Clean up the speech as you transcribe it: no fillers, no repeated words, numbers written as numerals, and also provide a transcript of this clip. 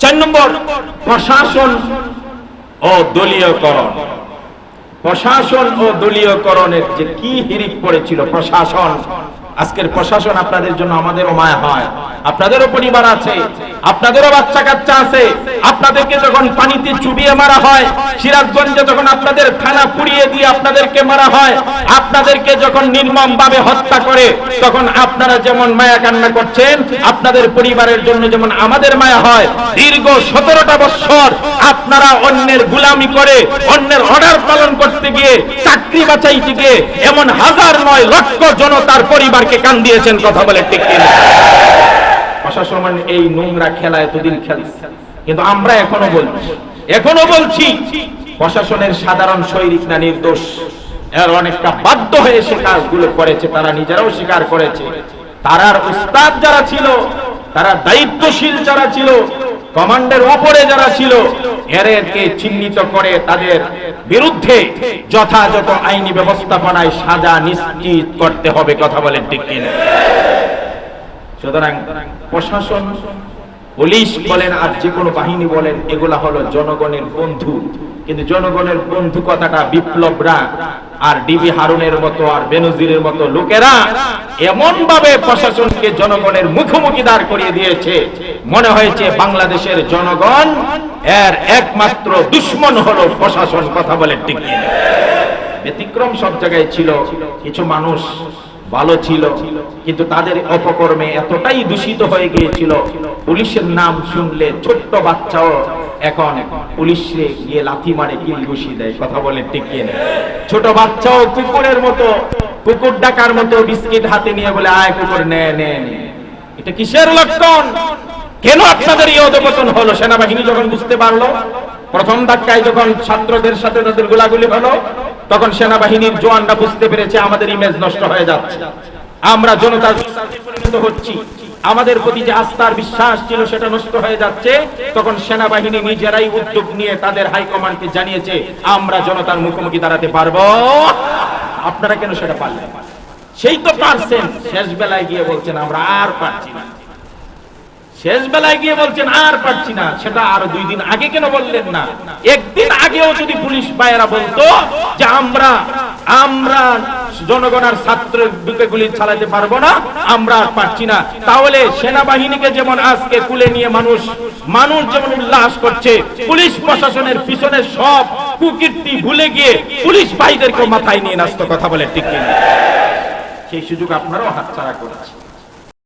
4 নম্বর, প্রশাসন ও দলীয়করণ। প্রশাসন ও দলীয়করণের যে কি হিড়িক পড়েছিল প্রশাসন। আজকের প্রশাসন আপনাদের জন্য আমাদেরও মায়া হয়, আপনাদেরও পরিবার আছে, আপনাদেরও বাচ্চা কাচ্চা আছে। আপনাদেরকে যখন পানিতে চুবিয়ে মারা হয়, সিরাজগঞ্জে যখন আপনাদের থানা পুড়িয়ে দিয়ে আপনাদেরকে মারা হয়, আপনাদেরকে যখন নির্মম ভাবে হত্যা করে, তখন আপনারা যেমন মায়া কান্না করছেন, আপনাদের পরিবারের জন্য যেমন আমাদের মায়া হয়। দীর্ঘ 17টা বছর আপনারা অন্যের গোলামি করে, অন্যের অর্ডার পালন করতে গিয়ে, চাকরি বাঁচাইতে গিয়ে এমন হাজার নয় লক্ষ জনতার পরিবারকে কান দিয়েছেন। কথা বলে ঠিক কিনা? প্রশাসন এই নোংরা খেলা এতদিন খেলছে, কিন্তু আমরা এখনো বলছি প্রশাসনের সাধারণ সৈনিক না নির্দোষ। এর অনেকটা বাধ্য হয়ে সে কাজগুলো করেছে, তারা নিজেরাও স্বীকার করেছে। তারার উস্তাদ যারা ছিল, তারা দায়িত্বশীল যারা ছিল, কমান্ডের উপরে যারা ছিল, এদেরকে চিহ্নিত করে তাদের বিরুদ্ধে যথাযথ আইনি ব্যবস্থাপনায় সাজা নিশ্চিত করতে হবে। কথা বলেন ঠিক কিনা? সুতরাং প্রশাসন, পুলিশ বলেন আর যে কোনো বাহিনী বলেন, এগুলা হলো জনগণের বন্ধু। কিন্তু জনগণের বন্ধু কথাটা বিপ্লবরা আর ডিবি হারুনের মতো আর বেনজিরের মতো লোকেরা এমন ভাবে প্রশাসনকে জনগণের মুখোমুখি দাঁড় করিয়ে দিয়েছে, মনে হয়েছে বাংলাদেশের জনগণ এর একমাত্র দুশ্মন হলো প্রশাসন। কথা বলে ঠিক কিনা? ব্যতিক্রম সব জায়গায় ছিল, কিছু মানুষ ভালো ছিল, কিন্তু তাদের অপকর্মে এতটাই দূষিত হয়ে গিয়েছিল, পুলিশের নাম শুনলে ছোট্ট বাচ্চাও এখন পুলিশে গিয়ে লাথি মারে, কিল ঘুষি দেয়। কথা বলে ঠিক কিনা? ছোট বাচ্চাও কুকুরের মতো, কুকুর ডাকার মতো বিস্কিট হাতে নিয়ে বলে, আয় কুকুর নে নে। এটা কিসের লক্ষণ? কেন আপনাদের এই অধপতন হলো? সেনাবাহিনী যখন বুঝতে পারলো, প্রথম ধাক্কায় যখন ছাত্রদের সাথে তাদের গোলাগুলি হলো, তখন সেনাবাহিনীর জওয়ানরা বুঝতে পেরেছে আমাদের ইমেজ নষ্ট হয়ে যাচ্ছে, আমরা জনতার পরিণত হচ্ছি, আমাদের প্রতি যে আস্থার বিশ্বাস ছিল সেটা নষ্ট হয়ে যাচ্ছে। তখন সেনাবাহিনী নিজেরাই উদ্যোগ নিয়ে তাদের হাইকমান্ডকে জানিয়েছে, আমরা জনতার মুখোমুখি দাঁড়াতে পারবো। আপনারা কেন সেটা পারলেন? সেই তো পারছেন, শেষ বেলায় গিয়ে বলছেন আমরা আর পারছি না। শেষ বেলায় গিয়ে বলছেন আর পারছি না, সেটা আরো 2 দিন আগে কেন বললেন না? একদিন আগেও যদি পুলিশ ভাইয়েরা বলতো যে আমরা জনগণ আর ছাত্রের বুকে গুলি চালাতে পারবো না, আমরা আর পারছি না, তাহলে সেনাবাহিনীকে যেমন আজকে কুলে নিয়ে মানুষ যেমন উল্লাস করছে, পুলিশ প্রশাসনের পিছনে সব কুকীর্তি ভুলে গিয়ে পুলিশ ভাইদেরকে মাথায় নিয়ে নাচতো। কথা বলে ঠিক কিনা? সেই সুযোগ আপনারাও হাতছাড়া করেছে।